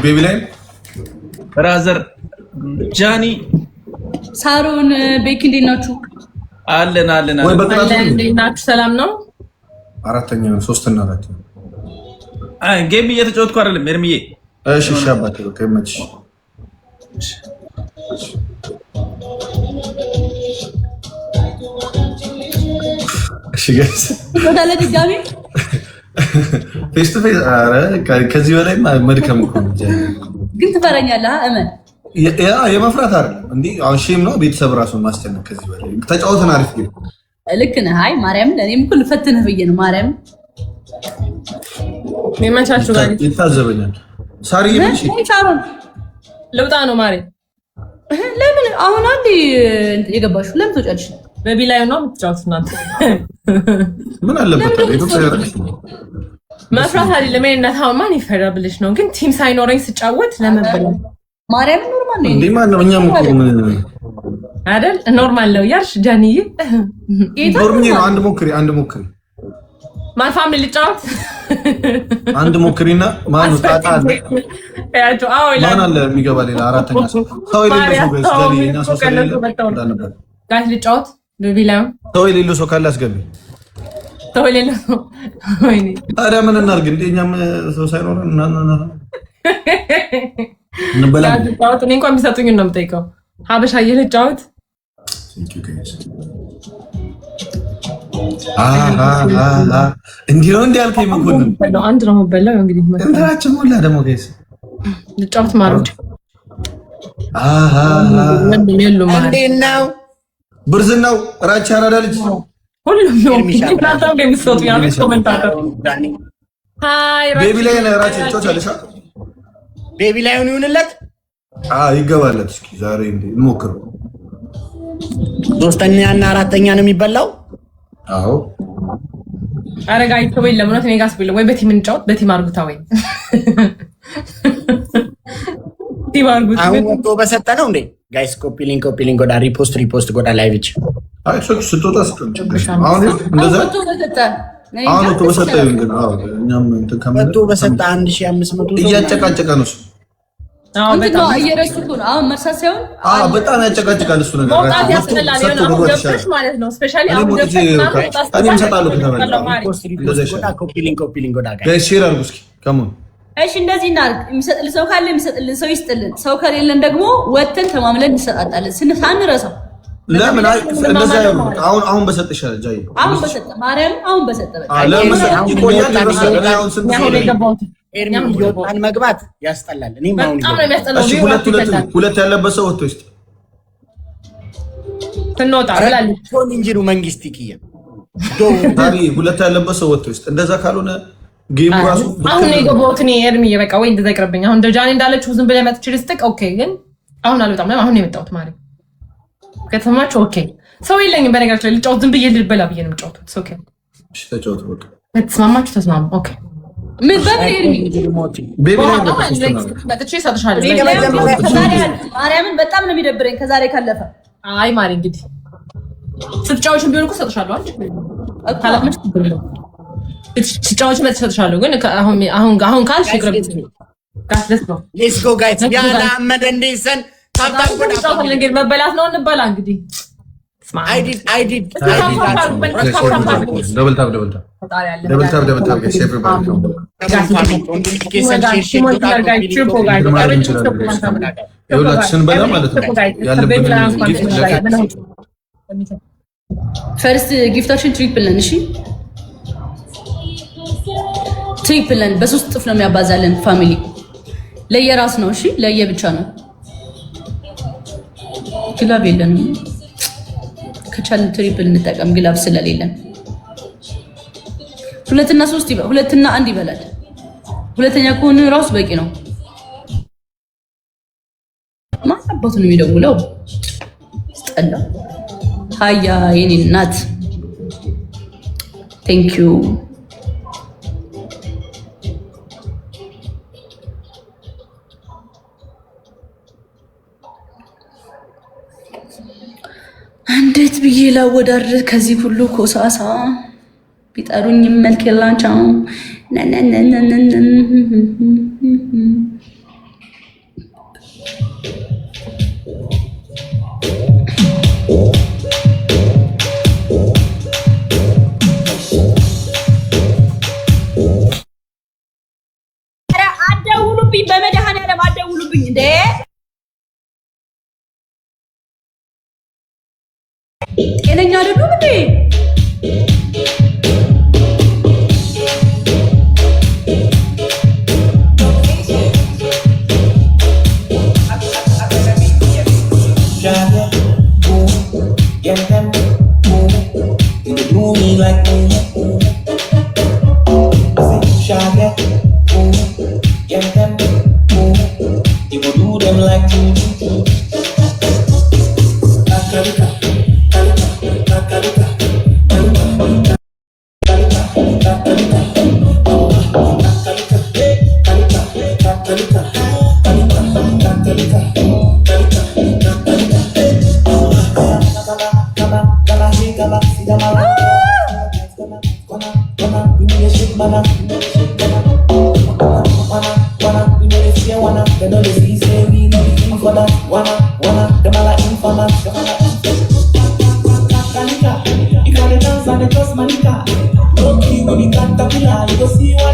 ቤቢ ላይ ብራዘር ጃኒ ሳሮን ቤኪ እንዴት ናችሁ? አለን እንዴት ናችሁ? ሰላም ነው? አራተኛ ነው 3 እና 4 ነው። ጌም እየተጫወትኩ አይደለም ኤርሚዬ። እሺ ሻባቴ ከመች እሺ ጋይስ ወዳለ ድጋሚ ፌስ ቱ ፌስ ከዚህ በላይ መድከም እኮ ነው። ግን ትፈረኛለህ? እመን የመፍራት አይደለም እንዴ አሁን ሼም ነው ቤተሰብ ራሱን ማስጨነቅ። ከዚህ በላይ ተጫወተን አሪፍ ግን ልክ ነህ። አይ ማርያም ለኔም እኮ ልፈትንህ ብዬ ነው። ማርያም የማቻችሁ ጋር ይታዘበኛል። ሳሪ ይምሽ ሻሮን ለውጣ ነው ማሪ። ለምን አሁን አንዴ የገባሽው ለምን ትወጫለሽ? በቢላይ ነው የምትጫወቱት እናንተ። ምን አለበት መፍራት አይደለም እናታው ማን ይፈራብልሽ ነው። ግን ቲም ሳይኖረኝ ስጫወት ለመበለ ማርያም ኖርማል ነው እንዴ? ማን እኛም እኮ ምን አይደል ኖርማል ነው ያልሽ ጃኒዬ። ኖርማል ነው። አንድ ሞክሪ ማን ፋሚሊ ልጫወት አንድ ሞክሪና ማን ታጣ አለ ያጆ አዎ ማን አለ የሚገባ ሌላ አራተኛ ሰው የሌለው ሰው ጋር ጃኒና ሰው ስለሌለ ጋር ልጫወት በቢላው ሰው የሌለው ሰው ካለ አስገቢ። ሰው የሌለው ወይኔ ታዲያ ምን እናድርግ? እንደኛም ሰው ሳይኖረን እንበላለን። ልጫወት እኔ እንኳን ቢሰጡኝ ነው የምጠይቀው። ሀበሻ ልጫወት እንዲህ ነው እንዲያልከኝ መኮንን አንድ ነው በላው እንግዲህ እንትናችን ሞላ ደግሞ ጋይስ ልጫወት ማሩድ እንዴት ነው ብርዝናው ራቻ አራዳ ልጅ ሁሉም ነው እናንተም እንደምትሰጡ ያው ኮሜንታተር ሃይ ቤቢ ላይ ነው ራቻ ጮቻለሽ ቤቢ ላይ ይሁንለት ይገባለት። እስኪ ዛሬ እንሞክር። 3ኛ እና 4ኛ ነው የሚበላው። አዎ አረጋይ ተወይ ለምኖት እኔ ጋር ስብለ ወይ በቲም እንጫወት። በቲም አርጉታ ወይ ቲም አርጉት። አሁን ወጥቶ በሰጠ ነው እንዴ ጋይስ? ኮፒ ሊንክ ወዳ ሪፖስት ጎዳ ላይቭ እቺ ስትወጣ አሁን እንደዛ አሁን ወጥቶ በሰጠ ግን እኛም እንትን ከመጣ ወጥቶ በሰጠ 1500 እያጨቃጨቀ ነው እሱ። በጣም እየረሱት ነው። አሁን መርሳት ሳይሆን በጣም ያጨቃጭቃል እሱ ነገር ወጣት ያስጠላል ነው ገብተሽ ማለት ነው። ስፔሻሊ አሁን ገብተሽ እኔም እሰጣለሁ ኮፒ ሊንክ ጎዳ ጋይስ ሼር አድርጉ እስኪ ከሞን። እሺ እንደዚህ እናድርግ። የሚሰጥልን ሰው ካለ የሚሰጥልን ሰው ይስጥልን። ሰው ከሌለን ደግሞ ወተን ተማምለን እንሰጣጣለን ሳንረሳው። ለምን እንደዛ ያለው አሁን በሰጥሻል ጃይ አሁን በሰጠ ማርያም አሁን በሰጠ በቃ ለምን ይቆያል? አሁን ስንት ኤርሚ ይወጣን መግባት ያስጠላል። እኔም አሁን እሺ ሁለት ያለበት ሰው ወጥቶ ይስጥ ትንወጣ ብላል ቶን እንጂሩ መንግስት ይኪያ ታሪ ሁለት ያለበት ሰው ወጥቶ ይስጥ። እንደዛ ካልሆነ ጌሙ ራሱ አሁን ነው የገባሁት እኔ ኤርሚ በቃ ወይ እንደዛ ይቅርብኝ። አሁን ደጃኔ እንዳለችው ዝም ብለህ መጥቼ ልስጥቅ ኦኬ። ግን አሁን አልወጣም ነው አሁን ነው የመጣሁት ማለት ከተማች ኦኬ። ሰው የለኝም በነገራችን ላይ ልጫወት ዝም ብዬ ልበላ ብዬ ነው የምጫወቱት። ኦኬ እሺ ተጫወቱ በቃ ተስማማችሁ? ተስማሙ ኦኬ። ምን በቤቢ መጥቼ እሰጥሻለሁ። ማርያምን በጣም ነው የሚደብረኝ ከዛሬ ካለፈ። አይ ማሪ እንግዲህ ስትጫወችን ቢሆን እኮ እሰጥሻለሁ። አንቺ ካላመች ስትጫወችን እሰጥሻለሁ። ግን አሁን ካልሽ ይቅርብ ጋስ ደስ ነው። ሌትስ ጎ ጋይስ ያላ መደንዴሰን ታብታብ ወደ ነገር መበላት ነው እንበላ እንግዲህ I did double tap guys everybody ሁላችን በላ ማለት ነው ያለብን ፈርስት ጊፍታችን ትሪፕል ነን። እሺ ትሪፕል ነን በ3 እጥፍ ነው የሚያባዛልን። ፋሚሊ ለየራስ ነው። እሺ ለየብቻ ነው። ግላብ የለንም። ከቻልን ትሪፕል እንጠቀም ግላብ ስለሌለን 2 እና 3 ይበል 2 እና 1 ይበላል። ሁለተኛ ከሆነ ራሱ በቂ ነው። ማጣበቱ ነው የሚደውለው ስጠላ ሃያ የኔ እናት ቴንክ ዩ እንዴት ብዬ ላወዳድር ከዚህ ሁሉ ኮሳሳ ቢጠሩኝ መልክ የላቸው አደውሉብኝ፣ በመድኃኒዓለም አደውሉብኝ እንዴ! ጤነኛ አይደሉም እንዴ? If I dance and they just manica, okay, when you can't tap it, you go see what